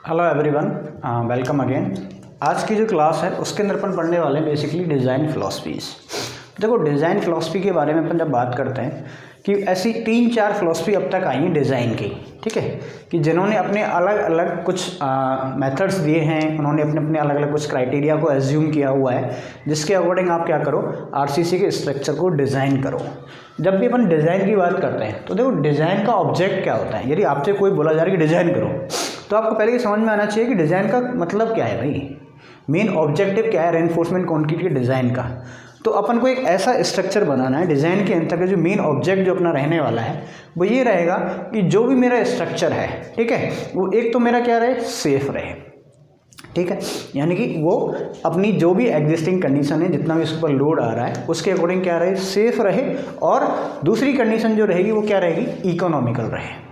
Hello everyone, welcome again. आज की जो क्लास है उसके अंदर अपन पढ़ने वाले हैं बेसिकली डिज़ाइन फ़िलासफ़ीज़। देखो, डिज़ाइन फ़िलासफ़ी के बारे में अपन जब बात करते हैं कि ऐसी 3-4 फ़िलासफ़ी अब तक आई हैं डिज़ाइन की, ठीक है, कि जिन्होंने अपने अलग अलग कुछ मेथड्स दिए हैं, उन्होंने अपने अपने अलग अलग कुछ क्राइटेरिया को एज्यूम किया हुआ है, जिसके अकॉर्डिंग आप क्या करो, आरसीसी के स्ट्रक्चर को डिज़ाइन करो। जब भी अपन डिज़ाइन की बात करते हैं तो देखो, डिज़ाइन का ऑब्जेक्ट क्या होता है। यदि आपसे कोई बोला जा रहा है कि डिज़ाइन करो, तो आपको पहले ये समझ में आना चाहिए कि डिज़ाइन का मतलब क्या है भाई, मेन ऑब्जेक्टिव क्या है रेनफोर्समेंट कंक्रीट के डिज़ाइन का। तो अपन को एक ऐसा स्ट्रक्चर बनाना है डिज़ाइन के अंतर्गत, जो मेन ऑब्जेक्ट जो अपना रहने वाला है वो ये रहेगा कि जो भी मेरा स्ट्रक्चर है, ठीक है, वो एक तो मेरा क्या रहे, सेफ रहे, ठीक है, यानी कि वो अपनी जो भी एग्जिस्टिंग कंडीशन है, जितना भी उसके ऊपर लोड आ रहा है उसके अकॉर्डिंग क्या रहे, सेफ रहे। और दूसरी कंडीशन जो रहेगी वो क्या रहेगी, इकोनॉमिकल रहे।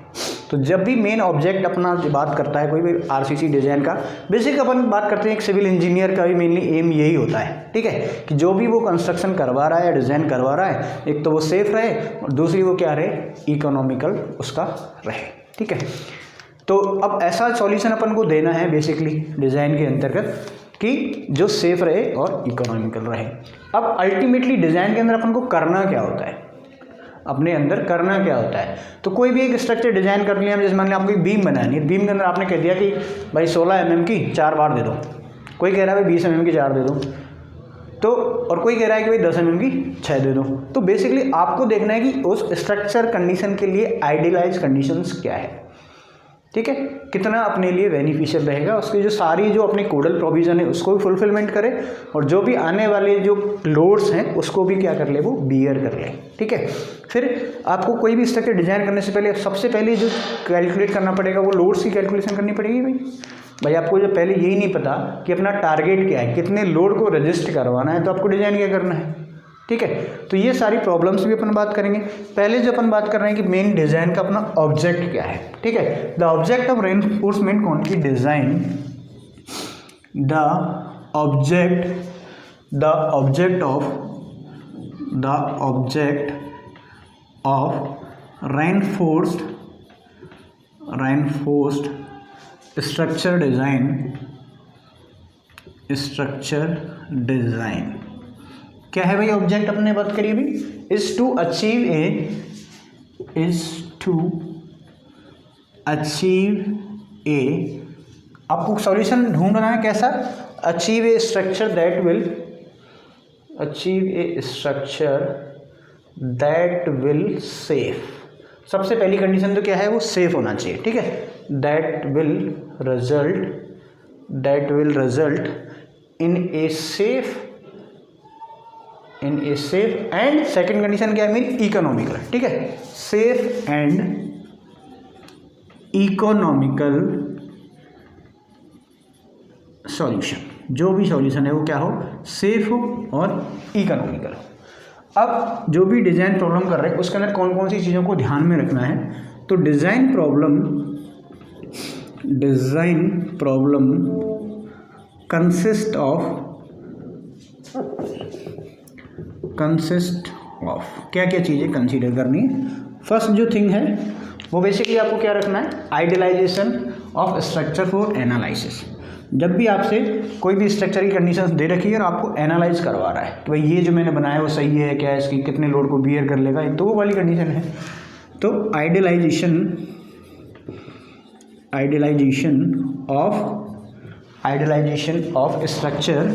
तो जब भी मेन ऑब्जेक्ट अपना बात करता है कोई भी आरसीसी डिज़ाइन का, बेसिक अपन बात करते हैं एक सिविल इंजीनियर का भी मेनली एम यही होता है, ठीक है, कि जो भी वो कंस्ट्रक्शन करवा रहा है या डिज़ाइन करवा रहा है, एक तो वो सेफ रहे और दूसरी वो क्या रहे, इकोनॉमिकल उसका रहे, ठीक है। तो अब ऐसा सॉल्यूशन अपन को देना है बेसिकली डिज़ाइन के अंतर्गत कि जो सेफ रहे और इकोनॉमिकल रहे। अब अल्टीमेटली डिज़ाइन के अंदर अपन को करना क्या होता है, अपने अंदर करना क्या होता है। तो कोई भी एक स्ट्रक्चर डिज़ाइन कर लिया, जैसे मान लिया आपको एक बीम बनानी है, बीम के अंदर आपने कह दिया कि भाई 16 mm की 4 बार दे दो, कोई कह रहा है भाई 20 mm की 4 दे दो, तो और कोई कह रहा है कि भाई 10 mm की 6 दे दो। तो बेसिकली आपको देखना है कि उस स्ट्रक्चर कंडीशन के लिए आइडियलाइज कंडीशंस क्या है, ठीक है, कितना अपने लिए बेनिफिशियल रहेगा, उसकी जो सारी जो अपने कोडल प्रोविज़न है उसको भी फुलफिलमेंट करे, और जो भी आने वाले जो लोड्स हैं उसको भी क्या कर ले, वो बियर कर ले, ठीक है। फिर आपको कोई भी स्ट्रक्चर डिज़ाइन करने से पहले सबसे पहले जो कैलकुलेट करना पड़ेगा वो लोड्स की कैलकुलेशन करनी पड़ेगी। भाई आपको जब पहले यही नहीं पता कि अपना टारगेट क्या है, कितने लोड को रजिस्ट करवाना है, तो आपको डिज़ाइन क्या करना है, ठीक है। तो ये सारी प्रॉब्लम्स भी अपन बात करेंगे। पहले जो अपन बात कर रहे हैं कि मेन डिज़ाइन का अपना ऑब्जेक्ट क्या है, ठीक है। The object of reinforcement concrete design, the object of reinforced structure design क्या है भाई, ऑब्जेक्ट अपने बात करिए अभी, इज टू अचीव ए, आपको सॉल्यूशन ढूंढना है कैसा, achieve a structure that will safe. सबसे पहली कंडीशन तो क्या है, वो सेफ होना चाहिए, ठीक है, that will result in a safe and, second condition क्या है, मीन इकोनॉमिकल, ठीक है, सेफ एंड इकोनॉमिकल सॉल्यूशन। जो भी सॉल्यूशन है वो क्या हो, सेफ हो और इकोनॉमिकल हो। अब जो भी डिज़ाइन प्रॉब्लम कर रहे हैं उसके अंदर कौन कौन सी चीज़ों को ध्यान में रखना है, तो डिज़ाइन प्रॉब्लम कंसिस्ट ऑफ क्या क्या चीज़ें कंसीडर करनी है। फर्स्ट जो थिंग है वो बेसिकली आपको क्या रखना है, idealisation of structure for analysis. जब भी आपसे कोई भी स्ट्रक्चर की कंडीशंस दे रखी है और आपको एनालाइज करवा रहा है कि भाई ये जो मैंने बनाया है वो सही है क्या, इसकी कितने लोड को बियर कर लेगा, एक तो वो वाली कंडीशन है। तो idealisation of structure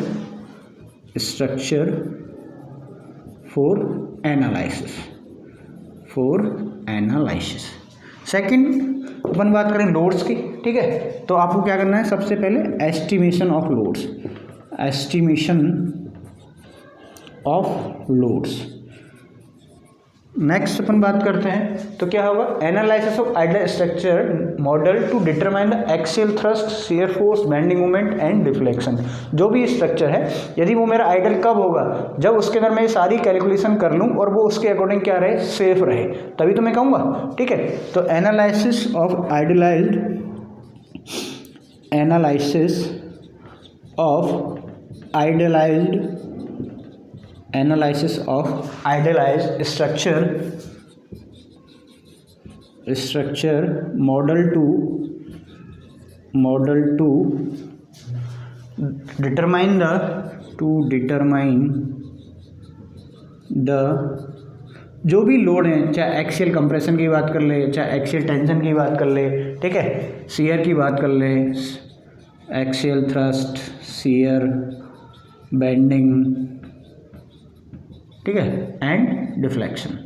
for analysis. Second अपन बात करें लोड्स की, ठीक है, तो आपको क्या करना है, सबसे पहले एस्टिमेशन ऑफ लोड्स। नेक्स्ट अपन बात करते हैं तो क्या होगा, analysis of ideal structure model to determine the axial thrust, shear force, bending moment and deflection. जो भी स्ट्रक्चर है यदि वो मेरा आइडियल कब होगा, जब उसके अंदर मैं सारी कैलकुलेशन कर लूँ और वो उसके अकॉर्डिंग क्या रहे, सेफ रहे, तभी तो मैं कहूँगा, ठीक है। तो analysis of idealised structure model to model to determine the जो भी लोड है, चाहे एक्सियल कंप्रेशन की बात कर ले, चाहे एक्सियल टेंशन की बात कर ले, ठीक है, शियर की बात कर ले, एक्सियल थ्रस्ट, शियर, बेंडिंग, ठीक है, एंड डिफ्लेक्शन,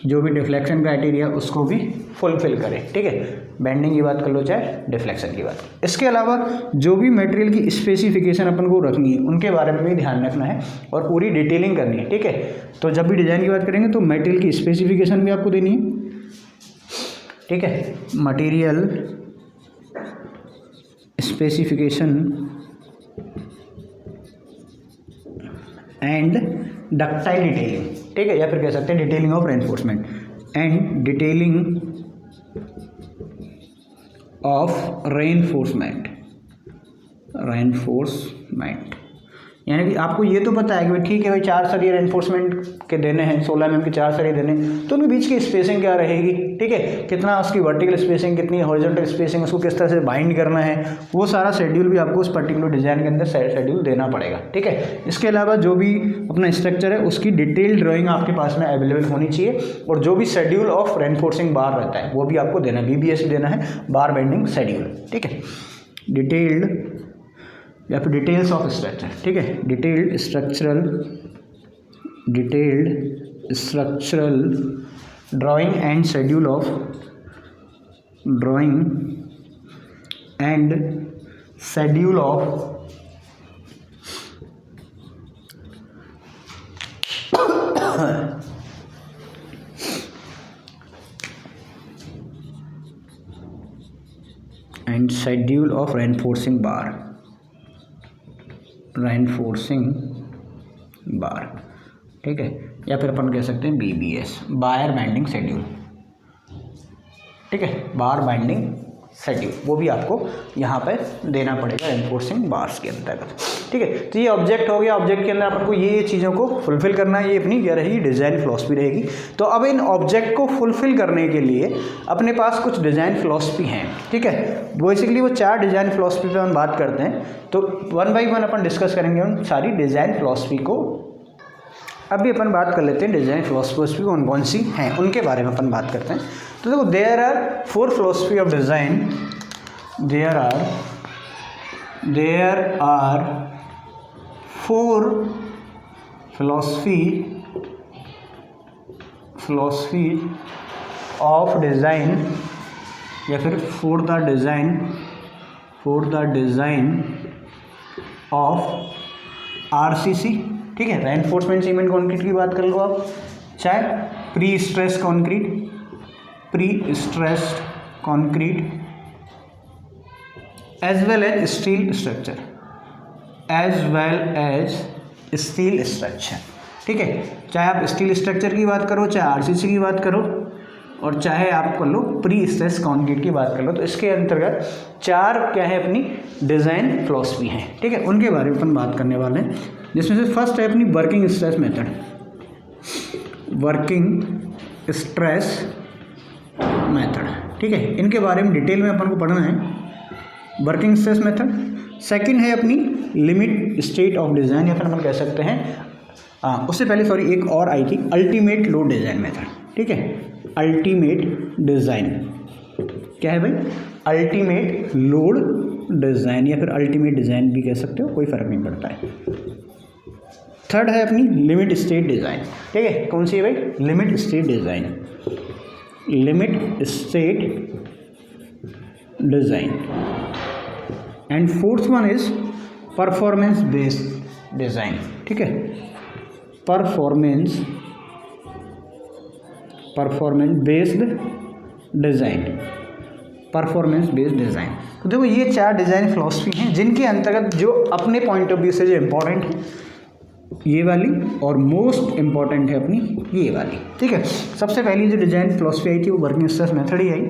जो भी डिफ्लेक्शन क्राइटेरिया उसको भी फुलफिल करे, ठीक है, बेंडिंग की बात कर लो चाहे डिफ्लेक्शन की बात। इसके अलावा जो भी मटेरियल की स्पेसिफिकेशन अपन को रखनी है उनके बारे में भी ध्यान रखना है और पूरी डिटेलिंग करनी है, ठीक है। तो जब भी डिज़ाइन की बात करेंगे तो मटेरियल की स्पेसिफिकेशन भी आपको देनी है, ठीक है, material specification and ductile detailing, ठीक है, या फिर कह सकते हैं detailing of reinforcement and detailing of reinforcement, यानी कि आपको ये तो पता है कि भाई ठीक है भाई 4 सरिये रेनफोर्समेंट के देने हैं, 16 mm के 4 सरिये देने हैं, तो उनके बीच की स्पेसिंग क्या रहेगी, ठीक है, कितना उसकी वर्टिकल स्पेसिंग, कितनी हॉरिजॉन्टल स्पेसिंग, उसको किस तरह से बाइंड करना है, वो सारा शेड्यूल भी आपको उस पर्टिकुलर डिज़ाइन के अंदर शेड्यूल देना पड़ेगा, ठीक है। इसके अलावा जो भी अपना स्ट्रक्चर है उसकी डिटेल ड्राइंग आपके पास में अवेलेबल होनी चाहिए और जो भी शेड्यूल ऑफ रेनफोर्सिंग बार रहता है वो भी आपको देना है, BBS देना है, बार बेंडिंग शेड्यूल, ठीक है, डिटेल्ड या फिर डिटेल्स ऑफ स्ट्रक्चर, ठीक है, detailed structural drawing and schedule of reinforcing bar, ठीक है, या फिर अपन कह सकते हैं BBS, बायर बाइंडिंग शेड्यूल, ठीक है, बार बाइंडिंग शेड्यूल, वो भी आपको यहाँ पे देना पड़ेगा रेनफोर्सिंग बार्स के अंतर्गत, ठीक है। तो ये ऑब्जेक्ट हो गया, ऑब्जेक्ट के अंदर अपन को ये चीज़ों को फुलफिल करना है, ये अपनी क्या रहेगी, डिज़ाइन फिलॉसफी रहेगी। तो अब इन ऑब्जेक्ट को फुलफिल करने के लिए अपने पास कुछ डिज़ाइन फिलॉसफी हैं, ठीक है, बेसिकली वो 4 डिज़ाइन फिलॉसफी पे हम बात करते हैं, तो 1 बाई 1 अपन डिस्कस करेंगे उन सारी डिज़ाइन फिलॉसफी को। अभी अपन बात कर लेते हैं डिज़ाइन फिलॉसफी कौन कौन सी हैं उनके बारे में अपन बात करते हैं। तो देखो there are 4 philosophy of design, there are 4 philosophy of design या फिर for the design of RCC, ठीक है, रेनफोर्समेंट सीमेंट कंक्रीट की बात कर लो आप, चाहे pre stressed concrete as well as steel structure, ठीक है, चाहे आप स्टील स्ट्रक्चर की बात करो, चाहे RCC की बात करो, और चाहे आप कर लो प्री स्ट्रेस कंक्रीट की बात कर लो। तो इसके अंतर्गत 4 क्या है अपनी डिज़ाइन फिलॉसफी हैं, ठीक है, उनके बारे में अपन बात करने वाले हैं, जिसमें से फर्स्ट है अपनी वर्किंग स्ट्रेस मेथड, ठीक है, इनके बारे में डिटेल में अपन को पढ़ना है, वर्किंग स्ट्रेस मेथड। सेकंड है अपनी लिमिट स्टेट ऑफ डिज़ाइन, या फिर अपन कह सकते हैं उससे पहले एक और आई थी, अल्टीमेट लोड डिज़ाइन मेथड, ठीक है, अल्टीमेट डिज़ाइन क्या है भाई, अल्टीमेट लोड डिज़ाइन या फिर अल्टीमेट डिज़ाइन भी कह सकते हो, कोई फ़र्क नहीं पड़ता है। थर्ड है अपनी लिमिट स्टेट डिज़ाइन, ठीक है, कौन सी है भाई, limit state design. And fourth one is performance based design, ठीक है, परफॉर्मेंस बेस्ड डिज़ाइन। तो देखो ये 4 डिज़ाइन फिलॉसफी हैं जिनके अंतर्गत जो अपने पॉइंट ऑफ व्यू से जो इम्पोर्टेंट है ये वाली, और मोस्ट इंपॉर्टेंट है अपनी ये वाली। ठीक है, सबसे पहली जो डिजाइन फिलॉसफी आई थी वो वर्किंग स्ट्रेस मेथड ही आई।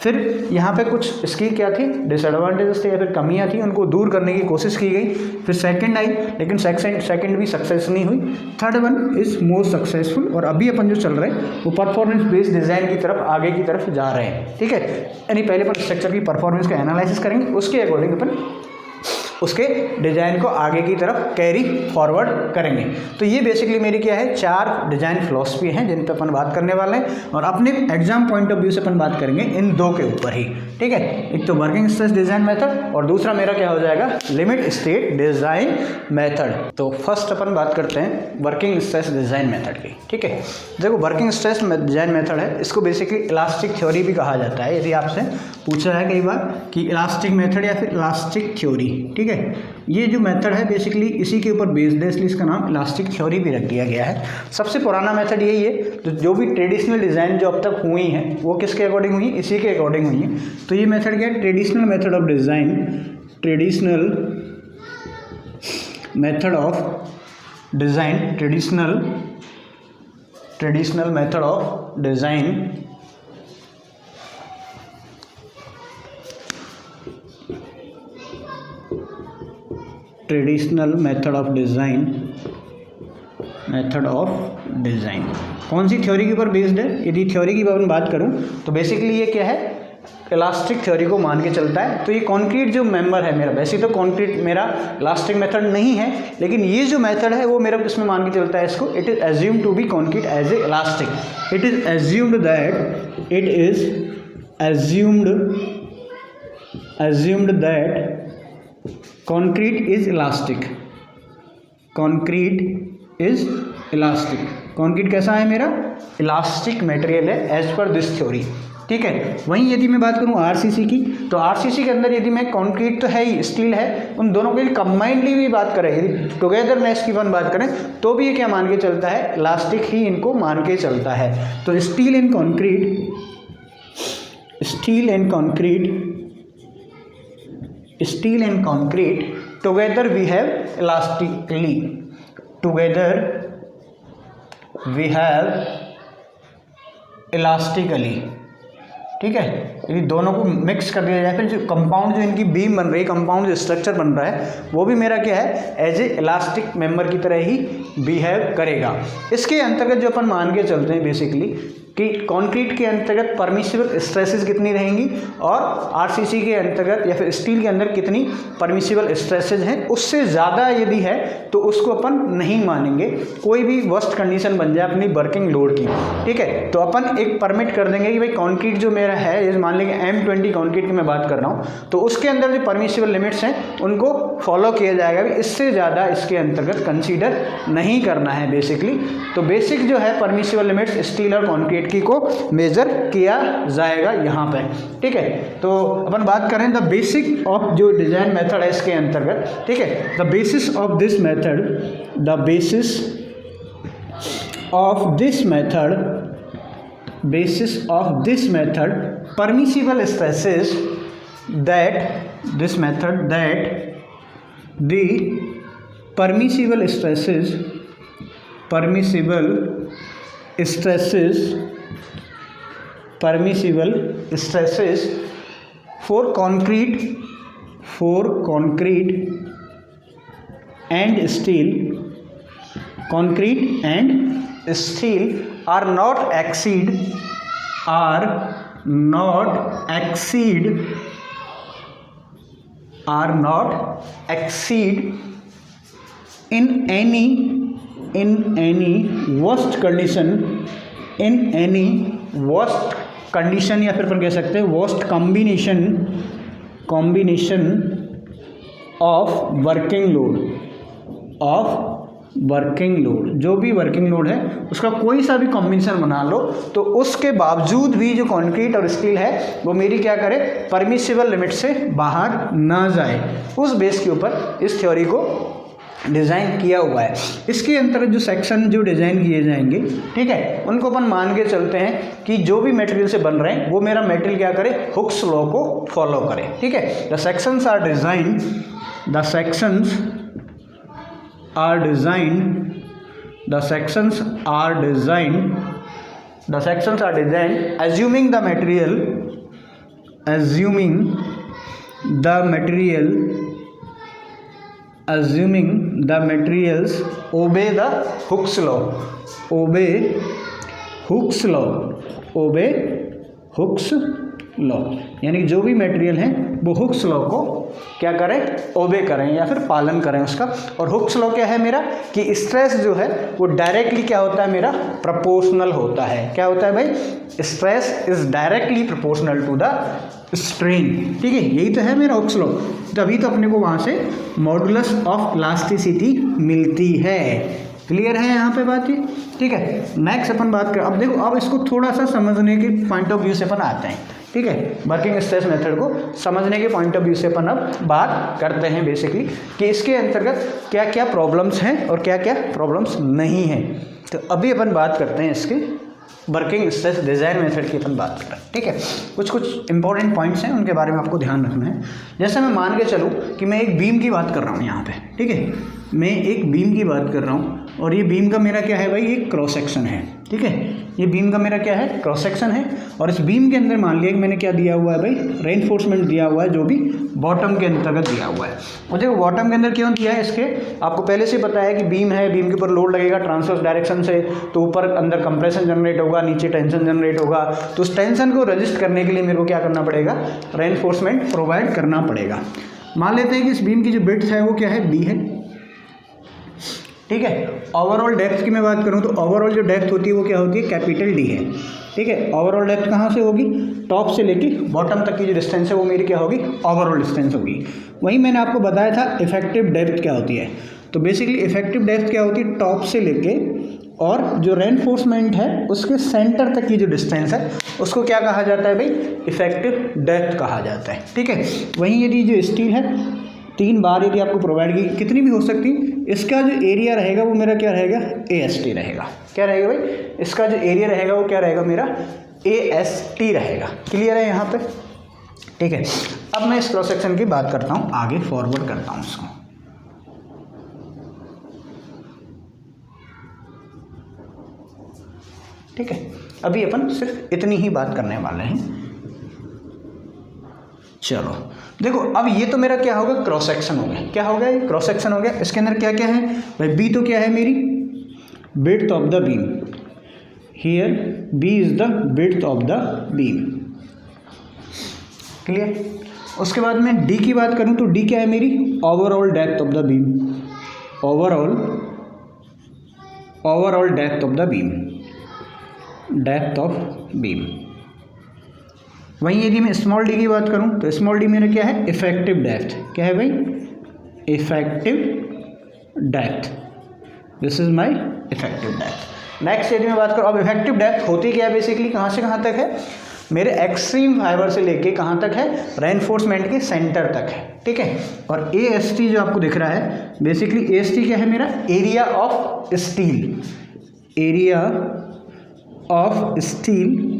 फिर यहाँ पे कुछ इसकी क्या थी, डिसएडवांटेजेस थे या फिर कमियाँ थी, उनको दूर करने की कोशिश की गई। फिर सेकंड आई, लेकिन सेकंड भी सक्सेस नहीं हुई। Third one is most successful, और अभी अपन जो चल रहे हैं वो परफॉर्मेंस बेस्ड डिज़ाइन की तरफ, आगे की तरफ जा रहे हैं। ठीक है, यानी पहले अपन स्ट्रक्चर की परफॉर्मेंस का एनालिसिस करेंगे, उसके अकॉर्डिंग अपन उसके डिज़ाइन को आगे की तरफ कैरी फॉरवर्ड करेंगे। तो ये बेसिकली मेरी क्या है, 4 डिज़ाइन फिलॉसफी हैं जिन पर अपन बात करने वाले हैं, और अपने एग्जाम पॉइंट ऑफ व्यू से अपन बात करेंगे इन 2 के ऊपर ही। ठीक है, एक तो वर्किंग स्ट्रेस डिज़ाइन मेथड और दूसरा मेरा क्या हो जाएगा, लिमिट स्टेट डिज़ाइन मेथड। तो फर्स्ट अपन बात करते हैं वर्किंग स्ट्रेस डिज़ाइन मेथड की। ठीक है, देखो वर्किंग स्ट्रेस डिज़ाइन मेथड है, इसको बेसिकली इलास्टिक थ्योरी भी कहा जाता है। यदि आपसे पूछा है कई बार कि इलास्टिक मेथड या फिर इलास्टिक थ्योरी, ठीक है, ये जो मेथड है बेसिकली इसी के ऊपर बेस्ड है, इसलिए इसका नाम इलास्टिक थ्योरी भी रख दिया गया है। सबसे पुराना मेथड यही है, तो जो भी ट्रेडिशनल डिज़ाइन जो अब तक हुई हैं वो किसके अकॉर्डिंग हुई, इसी के अकॉर्डिंग हुई हैं। तो ये मेथड क्या है, traditional method of design, traditional method of design, traditional method of design, traditional method of design, कौन सी थ्योरी के ऊपर बेस्ड है। यदि थ्योरी की बात करूं तो बेसिकली ये क्या है, इलास्टिक थ्योरी को मान के चलता है। तो ये कॉन्क्रीट जो मेंबर है मेरा, वैसे तो कॉन्क्रीट मेरा इलास्टिक मेथड नहीं है, लेकिन ये जो मेथड है वो मेरा इसमें मान के चलता है इसको, it is assumed to be concrete as a elastic, it is assumed that, it is assumed that concrete is elastic, concrete is elastic, concrete कैसा है मेरा, इलास्टिक मटेरियल है एज पर दिस थ्योरी। ठीक है, वहीं यदि मैं बात करूं आरसीसी की, तो आरसीसी के अंदर यदि मैं कंक्रीट तो है ही, स्टील है, उन दोनों के लिए कंबाइंडली भी बात करें, यदि टुगेदरनेस की बात करें तो भी ये क्या मान के चलता है, इलास्टिक ही इनको मान के चलता है। तो steel and concrete, steel and concrete together we have elastically, ठीक है, यदि दोनों को मिक्स कर दिया जाए, फिर जो कंपाउंड जो इनकी बीम बन रही है, कंपाउंड जो स्ट्रक्चर बन रहा है वो भी मेरा क्या है, एज ए इलास्टिक मेंबर की तरह ही बिहेव करेगा। इसके अंतर्गत जो अपन मान के चलते हैं बेसिकली कि कंक्रीट के अंतर्गत परमिसिबल स्ट्रेसेस कितनी रहेंगी और आरसीसी के अंतर्गत या फिर स्टील के अंदर कितनी परमिसिबल स्ट्रेसेस हैं, उससे ज़्यादा यदि है तो उसको अपन नहीं मानेंगे, कोई भी वर्स्ट कंडीशन बन जाए अपनी वर्किंग लोड की। ठीक है, तो अपन एक परमिट कर देंगे कि भाई कंक्रीट जो मेरा है, जैसे मान लेंगे M20 कंक्रीट की मैं बात कर रहा हूँ, तो उसके अंदर जो परमिसिबल लिमिट्स हैं उनको फॉलो किया जाएगा, इससे ज़्यादा इसके अंतर्गत कंसीडर नहीं करना है बेसिकली। तो बेसिक जो है परमिसिबल लिमिट्स स्टील और कंक्रीट की को मेजर किया जाएगा यहाँ पे। ठीक है, तो अपन बात करें द बेसिक ऑफ जो डिजाइन मेथड है इसके अंतर्गत। ठीक है, the basis of this method, the basis of this method, basis of this method, permissible stresses that this method, that the permissible stresses for concrete and steel, are not exceed in any worst condition, या फिर अपन कह सकते हैं worst combination of working load, जो भी working load है उसका कोई सा भी कॉम्बिनेशन बना लो, तो उसके बावजूद भी जो कंक्रीट और स्टील है वो मेरी क्या करे, परमिसिबल लिमिट से बाहर ना जाए। उस बेस के ऊपर इस थ्योरी को डिज़ाइन किया हुआ है। इसके अंतर्गत जो सेक्शन जो डिज़ाइन किए जाएंगे, ठीक है, उनको अपन मान के चलते हैं कि जो भी मटेरियल से बन रहे हैं वो मेरा मटेरियल क्या करे, हुक्स लॉ को फॉलो करे। ठीक है, the sections are designed the sections are designed assuming the materials obey the Hooke's law, यानी जो भी मटेरियल है वो हुक्स लॉ को क्या करें, ओबे करें या फिर पालन करें उसका। और हुक्स लॉ क्या है मेरा कि स्ट्रेस जो है वो डायरेक्टली क्या होता है मेरा, प्रोपोर्शनल होता है। क्या होता है भाई, stress is directly proportional to the strain. ठीक है, यही तो है मेरा हुक्स लॉ। तभी तो अपने को वहाँ से मॉडुलस ऑफ इलास्टिसिटी मिलती है। क्लियर है यहाँ पे बात ये? ठीक है, नेक्स्ट अपन बात कर, अब देखो अब इसको थोड़ा सा समझने के पॉइंट ऑफ व्यू से अपन आते हैं। ठीक है, वर्किंग स्ट्रेस मेथड को समझने के पॉइंट ऑफ व्यू से अपन अब बात करते हैं बेसिकली कि इसके अंतर्गत क्या क्या प्रॉब्लम्स हैं और क्या क्या प्रॉब्लम्स नहीं हैं। तो अभी अपन बात करते हैं इसके वर्किंग स्ट्रेस डिज़ाइन मेथड की अपन बात कर रहे हैं। ठीक है, कुछ इंपॉर्टेंट पॉइंट्स हैं, उनके बारे में आपको ध्यान रखना है। जैसे मैं मान के चलूँ कि मैं एक बीम की बात कर रहा हूँ यहाँ पे। ठीक है, मैं एक बीम की बात कर रहा हूँ और ये बीम का मेरा क्या है भाई, एक क्रॉस सेक्शन है। ठीक है, ये बीम का मेरा क्या है, क्रॉस सेक्शन है। और इस बीम के अंदर मान लिया कि मैंने क्या दिया हुआ है भाई, रेनफोर्समेंट दिया हुआ है जो भी बॉटम के अंतर्गत दिया हुआ है। और देखो बॉटम के अंदर क्यों दिया है, इसके आपको पहले से पता है कि बीम है, बीम के ऊपर लोड लगेगा ट्रांसवर्स डायरेक्शन से, तो ऊपर अंदर कंप्रेशन जनरेट होगा, नीचे टेंशन जनरेट होगा। तो उस टेंशन को रजिस्ट करने के लिए मेरे को क्या करना पड़ेगा, रेनफोर्समेंट प्रोवाइड करना पड़ेगा। मान लेते हैं कि इस बीम की जो विड्थ है वो क्या है, बी है। ठीक है, ओवरऑल डेप्थ की मैं बात करूं तो ओवरऑल जो डेप्थ होती है वो क्या होती है, कैपिटल डी है। ठीक है, ओवरऑल डेप्थ कहाँ से होगी, टॉप से लेके बॉटम तक की जो डिस्टेंस है वो मेरी क्या होगी, ओवरऑल डिस्टेंस होगी। वहीं मैंने आपको बताया था इफेक्टिव डेप्थ क्या होती है। तो बेसिकली इफेक्टिव डेप्थ क्या होती है, टॉप से लेके और जो रेनफोर्समेंट है उसके सेंटर तक की जो डिस्टेंस है उसको क्या कहा जाता है भाई, इफेक्टिव डेप्थ कहा जाता है। ठीक है, वहीं यदि जो स्टील है 3 बार यदि आपको प्रोवाइड की, कितनी भी हो सकती, इसका जो एरिया रहेगा वो मेरा क्या रहेगा, AST रहेगा। क्या रहेगा भाई, इसका जो एरिया रहेगा वो क्या रहेगा मेरा, AST रहेगा। क्लियर है यहाँ पे? ठीक है, अब मैं इस क्रॉस सेक्शन की बात करता हूँ, आगे फॉरवर्ड करता हूँ इसको। ठीक है, अभी अपन सिर्फ इतनी ही बात करने वाले हैं। चलो देखो, अब ये तो मेरा क्या होगा, क्रॉस सेक्शन हो गया। क्या हो गया, क्रॉस सेक्शन हो गया। इसके अंदर क्या क्या है भाई, बी तो क्या है मेरी, width of the beam. Here B is the width of the beam. Clear? उसके बाद मैं डी की बात करूं तो डी क्या है मेरी, overall depth of the beam. Overall depth of the beam, depth of beam. वहीं यदि मैं स्मॉल डी की बात करूं तो स्मॉल डी मेरा क्या है, इफेक्टिव डेप्थ। क्या है भाई, effective depth. This is my effective depth. Next यदि मैं बात करूं, अब इफेक्टिव डेप्थ होती क्या है बेसिकली, कहाँ से कहाँ तक है, मेरे एक्सट्रीम फाइबर से लेके कहाँ तक है, रेनफोर्समेंट के सेंटर तक है। ठीक है, और AST जो आपको दिख रहा है, बेसिकली AST क्या है मेरा, area of steel. Area of steel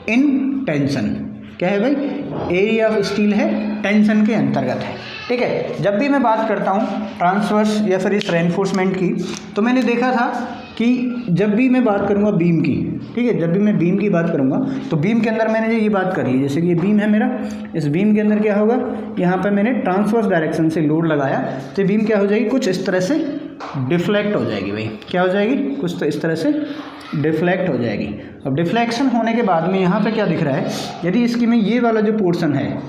in tension. क्या है भाई, एरिया ऑफ स्टील है, टेंशन के अंतर्गत है। ठीक है, जब भी मैं बात करता हूँ ट्रांसवर्स या फिर इस रेनफोर्समेंट की, तो मैंने देखा था कि जब भी मैं बात करूँगा बीम की, ठीक है, जब भी मैं बीम की बात करूँगा तो बीम के अंदर मैंने ये बात कर ली, जैसे कि ये बीम है मेरा, इस बीम के अंदर क्या होगा, यहाँ पर मैंने ट्रांसवर्स डायरेक्शन से लोड लगाया तो बीम क्या हो जाएगी, कुछ इस तरह से डिफ्लेक्ट हो जाएगी भाई। क्या हो जाएगी, कुछ तो इस तरह से डिफ्लेक्ट हो जाएगी। अब डिफ्लेक्शन होने के बाद में यहाँ पे क्या दिख रहा है, यदि इसकी में ये वाला जो पोर्शन है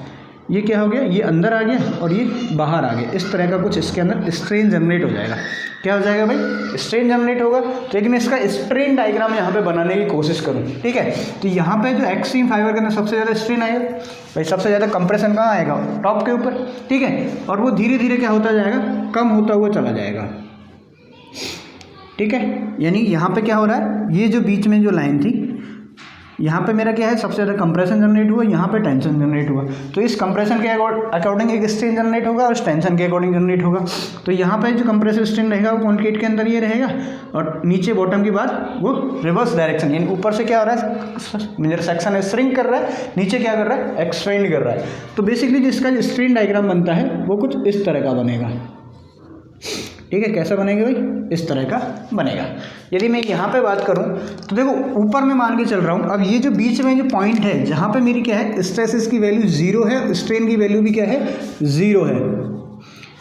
ये क्या हो गया, ये अंदर आ गया और ये बाहर आ गया, इस तरह का कुछ इसके अंदर स्ट्रेन जनरेट हो जाएगा। क्या हो जाएगा भाई, स्ट्रेन जनरेट होगा। तो यदि मैं इसका स्ट्रेन डायग्राम यहाँ पे बनाने की कोशिश करूँ, ठीक है, तो यहाँ पे जो एक्सट्रीम फाइबर के अंदर सबसे ज़्यादा स्ट्रेन आएगा भाई, सबसे ज़्यादा कंप्रेशन कहाँ आएगा, टॉप के ऊपर। ठीक है, और वो धीरे धीरे क्या होता जाएगा, कम होता हुआ चला जाएगा। ठीक है, यानी यहाँ पे क्या हो रहा है, ये जो बीच में जो लाइन थी, यहाँ पे मेरा क्या है, सबसे ज़्यादा कंप्रेशन जनरेट हुआ, यहाँ पे टेंशन जनरेट हुआ। तो इस कंप्रेशन के अकॉर्डिंग एक स्ट्रेन जनरेट होगा और इस टेंशन के अकॉर्डिंग जनरेट होगा। तो यहाँ पे जो कंप्रेसिव स्ट्रेन रहेगा वो कॉन्क्रीट के अंदर ये रहेगा, और नीचे बॉटम की बात वो रिवर्स डायरेक्शन, यानी ऊपर से क्या हो रहा है, मेजर सेक्शन है श्रिंक कर रहा है, नीचे क्या कर रहा है, एक्सपेंड कर रहा है। तो बेसिकली जिसका जो स्ट्रेन डायग्राम बनता है वो कुछ इस तरह का बनेगा। ठीक है, कैसा बनेगा भाई, इस तरह का बनेगा। यदि मैं यहाँ पे बात करूँ तो देखो ऊपर मैं मान के चल रहा हूँ, अब ये जो बीच में जो पॉइंट है जहाँ पे मेरी क्या है, स्ट्रेसेस की वैल्यू 0 है, स्ट्रेन की वैल्यू भी क्या है, 0 है।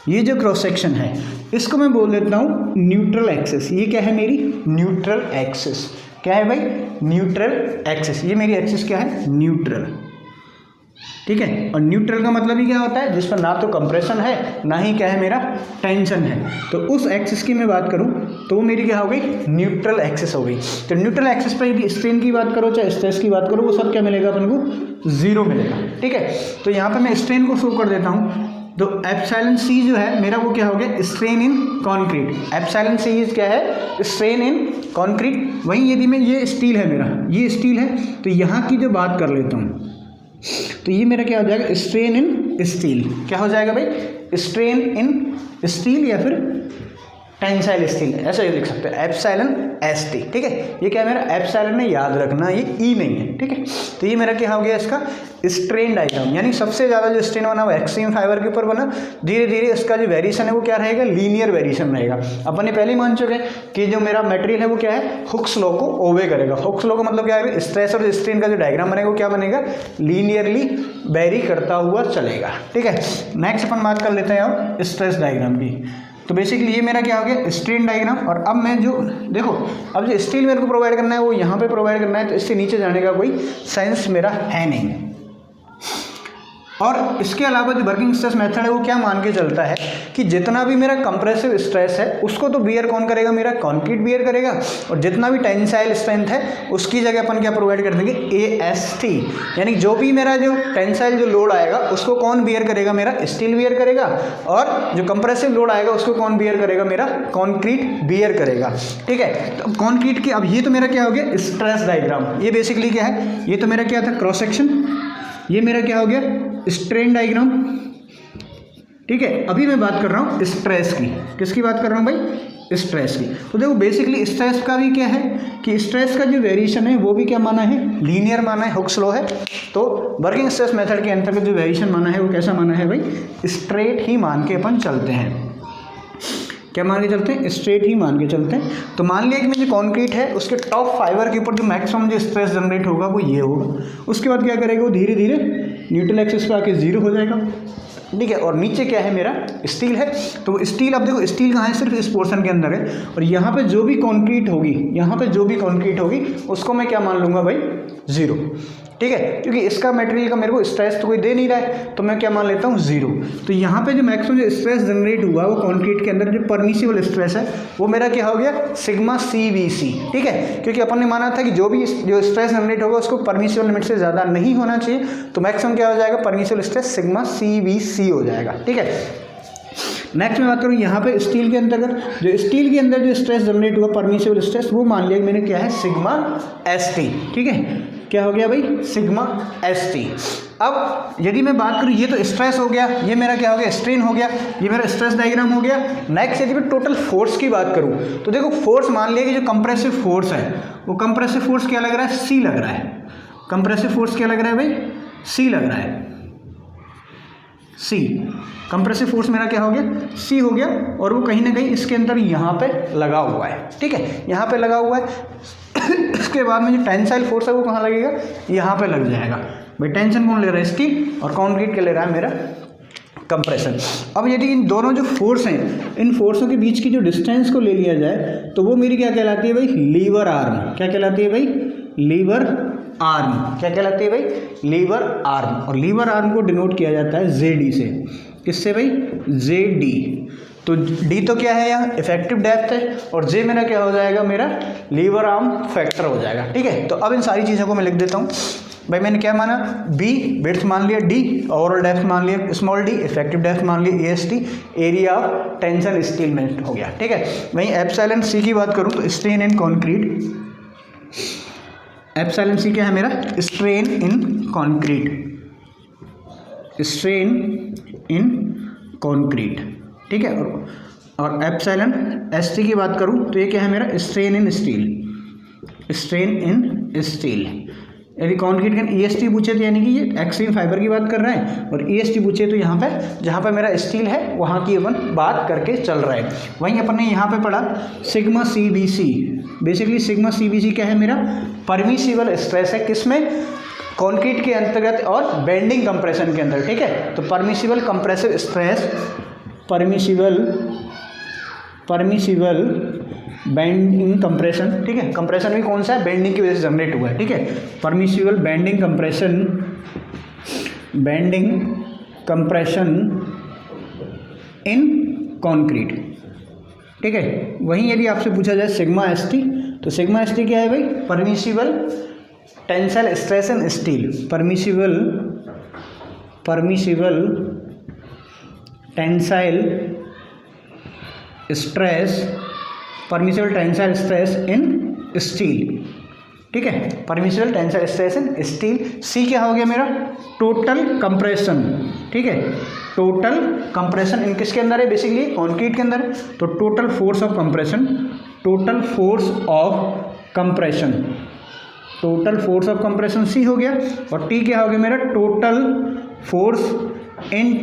ये जो क्रॉस सेक्शन है इसको मैं बोल देता हूँ न्यूट्रल एक्सिस। ये क्या है, मेरी न्यूट्रल एक्सिस। क्या है भाई, न्यूट्रल एक्सिस। ये मेरी एक्सिस क्या है, न्यूट्रल। ठीक है, और न्यूट्रल का मतलब ही क्या होता है, जिस पर ना तो कंप्रेशन है ना ही क्या है मेरा टेंशन है। तो उस एक्सिस की मैं बात करूं तो वो मेरी क्या हो गई, न्यूट्रल एक्सिस हो गई। तो न्यूट्रल एक्सिस पर यदि स्ट्रेन की बात करो चाहे स्ट्रेस की बात करो, वो सब क्या मिलेगा अपन को, 0 मिलेगा। ठीक है, तो यहाँ पर मैं स्ट्रेन को शो कर देता हूँ। तो एप्सिलॉन सी जो है मेरा वो क्या हो गया, स्ट्रेन इन कॉन्क्रीट। एप्सिलॉन सी क्या है, स्ट्रेन इन कॉन्क्रीट। वहीं यदि मैं, ये स्टील है मेरा, ये स्टील है, तो यहाँ की जो बात कर लेता हूँ तो ये मेरा क्या हो जाएगा, स्ट्रेन इन स्टील। क्या हो जाएगा भाई, स्ट्रेन इन स्टील या फिर टेंसाइल स्टील, ऐसा ये लिख सकते हैं, एप्सिलॉन एस टी। ठीक है, ये क्या है मेरा एप्सिलॉन में, याद रखना ये ई नहीं है। ठीक है, तो ये मेरा क्या हो गया, इसका स्ट्रेन डायग्राम, यानी सबसे ज़्यादा जो स्ट्रेन बना वो एक्सट्रीम फाइबर के ऊपर बना। धीरे धीरे इसका जो वेरिएशन है वो क्या रहेगा, लीनियर वेरिएशन रहेगा। अपन ने पहले ही मान चुके हैं कि जो मेरा मटेरियल है वो क्या है, हुक्स लॉ को ओबे करेगा। हुक्स लॉ का मतलब क्या है, स्ट्रेस और स्ट्रेन का जो डायग्राम बनेगा वो क्या बनेगा, लीनियरली वेरी करता हुआ चलेगा। ठीक है, नेक्स्ट अपन बात कर लेते हैं अब स्ट्रेस डायग्राम की। तो बेसिकली ये मेरा क्या हो गया, स्ट्रेन डायग्राम। और अब मैं जो देखो, अब जो स्टील मेरे को प्रोवाइड करना है वो यहाँ पे प्रोवाइड करना है, तो इससे नीचे जाने का कोई सेंस मेरा है नहीं। और इसके अलावा जो वर्किंग स्ट्रेस मेथड है वो क्या मान के चलता है कि जितना भी मेरा कंप्रेसिव स्ट्रेस है उसको तो बियर कौन करेगा, मेरा कंक्रीट बियर करेगा, और जितना भी टेंसाइल स्ट्रेंथ है उसकी जगह अपन क्या प्रोवाइड कर देंगे, AST। यानी जो भी मेरा जो टेंसाइल जो लोड आएगा उसको कौन बियर करेगा, मेरा स्टील बियर करेगा, और जो कंप्रेसिव लोड आएगा उसको कौन बियर करेगा, मेरा कंक्रीट बियर करेगा। ठीक है, तो कंक्रीट की, अब ये तो मेरा क्या हो गया, स्ट्रेस डायग्राम। ये बेसिकली क्या है, ये तो मेरा क्या था, क्रॉस सेक्शन। ये मेरा क्या हो गया, स्ट्रेन डायग्राम। ठीक है, अभी मैं बात कर रहा हूँ स्ट्रेस की। किसकी बात कर रहा हूँ भाई, स्ट्रेस की। तो देखो बेसिकली स्ट्रेस का भी क्या है कि स्ट्रेस का जो वेरिएशन है वो भी क्या माना है, लीनियर माना है, हुक्स लॉ है। तो वर्किंग स्ट्रेस मेथड के अंतर्गत जो वेरिएशन माना है वो कैसा माना है भाई, स्ट्रेट ही मान के अपन चलते हैं। क्या मान के चलते हैं, स्ट्रेट ही मान के चलते हैं। तो मान लिया कि मैं जो कंक्रीट है उसके टॉप फाइबर के ऊपर जो मैक्सिमम जो स्ट्रेस जनरेट होगा वो ये होगा। उसके बाद क्या करेगा, वो धीरे धीरे न्यूट्रल एक्सिस पे आके 0 हो जाएगा। ठीक है, और नीचे क्या है, मेरा स्टील है। तो स्टील, अब देखो स्टील कहाँ है, सिर्फ इस पोर्शन के अंदर है। और यहाँ पे जो भी कंक्रीट होगी, यहाँ पे जो भी कंक्रीट होगी उसको मैं क्या मान लूँगा भाई, 0। ठीक है, क्योंकि इसका मटेरियल का मेरे को स्ट्रेस तो कोई दे नहीं रहा है, तो मैं क्या मान लेता हूँ, 0। तो यहाँ पे जो मैक्सिमम जो स्ट्रेस जनरेट हुआ वो कंक्रीट के अंदर जो परमिसिबल स्ट्रेस है वो मेरा क्या हो गया, सिग्मा CVC। ठीक है, क्योंकि अपन ने माना था कि जो भी जो स्ट्रेस जनरेट होगा उसको परमिसिबल लिमिट से ज़्यादा नहीं होना चाहिए, तो मैक्सिमम क्या हो जाएगा, परमिसिबल स्ट्रेस सिग्मा CVC हो जाएगा। ठीक है, नेक्स्ट मैं बात करूँ यहाँ पे स्टील के अंतर्गत, जो स्टील के अंदर जो स्ट्रेस जनरेट हुआ परमिसिबल स्ट्रेस वो मान लिया मैंने क्या है, सिग्मा ST। ठीक है, क्या हो गया भाई, सिग्मा ST। अब यदि मैं बात करूँ, ये तो स्ट्रेस हो गया, ये मेरा क्या हो गया, स्ट्रेन हो गया, ये मेरा स्ट्रेस डायग्राम हो गया। नेक्स्ट यदि मैं टोटल फोर्स की बात करूँ तो देखो फोर्स मान लिया कि जो कंप्रेसिव फोर्स है वो कंप्रेसिव फोर्स क्या लग रहा है, C लग रहा है। कंप्रेसिव फोर्स क्या लग रहा है भाई, C लग रहा है, C। कंप्रेसिव फोर्स मेरा क्या हो गया, C हो गया, और वो कहीं ना कहीं इसके अंदर यहाँ पे लगा हुआ है। ठीक है, यहाँ पे लगा हुआ है। इसके बाद में जो टेंसाइल फोर्स है वो कहाँ लगेगा, यहाँ पे लग जाएगा। भाई टेंशन कौन ले रहा है, स्टील, और कंक्रीट क्या ले रहा है, मेरा कंप्रेशन। अब यदि इन दोनों जो फोर्स हैं, इन फोर्सों के बीच की जो डिस्टेंस को ले लिया जाए तो वो मेरी क्या कहलाती है भाई, लीवर आर्म। क्या कहलाती है भाई, लीवर आर्म। क्या कहलाती है भाई, लीवर आर्म। और लीवर आर्म को डिनोट किया जाता है ZD से। किससे भाई, ZD। तो D तो क्या है यहाँ, इफेक्टिव डेप्थ है, और J मेरा क्या हो जाएगा, मेरा लीवर आर्म फैक्टर हो जाएगा। ठीक है, तो अब इन सारी चीज़ों को मैं लिख देता हूँ भाई। मैंने क्या माना, B विड्थ मान लिया, D ओवरऑल डेप्थ मान लिया स्मॉल d, इफेक्टिव डेप्थ मान लिया AST, एरिया ऑफ टेंशन स्टीलमेंट हो गया। ठीक है, वहीं एप्सिलॉन C की बात करूँ तो strain in concrete. Epsilon C क्या है मेरा, strain in concrete, strain in concrete. ठीक है, और एप्सिलॉन ST की बात करूँ तो ये क्या है मेरा, strain in steel, strain in steel. यदि कंक्रीट का EST पूछे तो यानी कि ये एक्सट्रीम फाइबर की बात कर रहे हैं, और EST पूछे तो यहाँ पे जहाँ पे मेरा स्टील है वहाँ की अपन बात करके चल रहा है। वहीं अपन ने यहाँ पे पढ़ा sigma CBC। Basically sigma CBC क्या है, मेरा परमिसिबल स्ट्रेस है, किसमें, कंक्रीट के अंतर्गत और बेंडिंग कंप्रेशन के अंदर, ठीक है। तो permissible compressive stress, permissible bending compression, ठीक है। कंप्रेशन भी कौन सा है, बेंडिंग की वजह से जनरेट हुआ है, ठीक है। Permissible bending compression in concrete, ठीक है। वहीं यदि आपसे पूछा जाए सिग्मा ST, तो सिग्मा ST क्या है भाई, permissible tensile stress in steel, permissible tensile stress in steel, ठीक है। Permissible tensile stress in steel. C क्या हो गया मेरा, टोटल कंप्रेशन, ठीक है। टोटल कंप्रेशन इन किसके अंदर है, बेसिकली कंक्रीट के अंदर है, तो टोटल फोर्स ऑफ कंप्रेशन सी हो गया। और टी क्या हो गया मेरा, टोटल फोर्स इन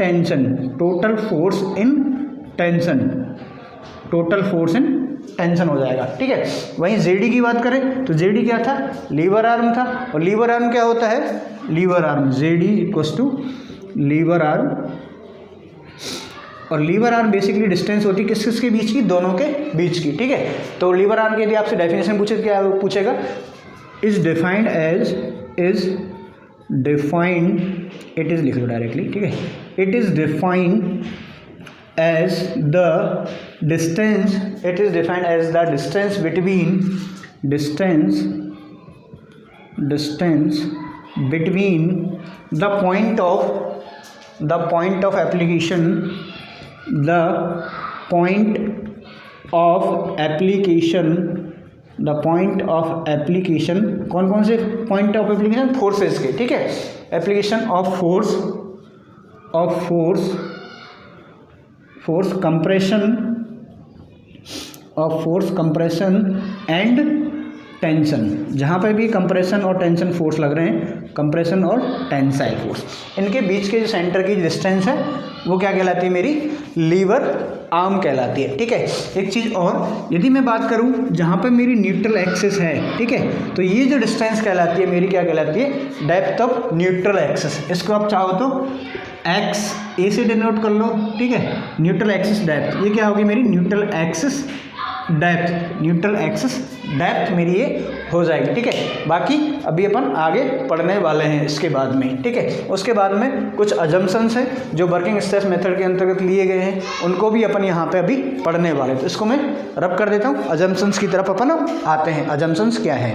टेंशन हो जाएगा, ठीक है। वहीं जेडी की बात करें तो जेडी क्या था, लीवर आर्म था, और लीवर आर्म क्या होता है, lever arm, JD equals to lever arm, और लीवर आर्म बेसिकली डिस्टेंस होती है किस किस के बीच की, दोनों के बीच की, ठीक है। तो लीवर आर्म की यदि आपसे डेफिनेशन पूछे क्या पूछेगा, इट इज लिख लो डायरेक्टली, ठीक है। It is defined as the distance between the point of application कौन कौन से पॉइंट ऑफ एप्लीकेशन, फोर्सेस के, ठीक है। Application of force compression and tension, जहाँ पे भी कंप्रेशन और टेंशन फोर्स लग रहे हैं, कंप्रेशन और टेंसाइल फोर्स, इनके बीच के जो सेंटर की डिस्टेंस है वो क्या कहलाती है, मेरी लीवर आर्म कहलाती है, ठीक है। एक चीज़ और, यदि मैं बात करूं जहाँ पे मेरी न्यूट्रल एक्सिस है, ठीक है, तो ये जो डिस्टेंस कहलाती है मेरी क्या कहलाती है, डेप्थ ऑफ न्यूट्रल एक्सिस। इसको आप चाहो तो एक्स ए से डिनोट कर लो, ठीक है। न्यूट्रल एक्सिस डेप्थ, ये क्या होगी मेरी, न्यूट्रल एक्सिस डेप्थ मेरी ये हो जाएगी, ठीक है। बाकी अभी अपन आगे पढ़ने वाले हैं इसके बाद में, ठीक है। उसके बाद में कुछ अजम्पशंस हैं जो वर्किंग स्ट्रेस मेथड के अंतर्गत लिए गए हैं, उनको भी अपन यहाँ पे अभी पढ़ने वाले हैं। तो इसको मैं रब कर देता हूँ, अजम्पशंस की तरफ अपन आते हैं। अजम्पशंस क्या है,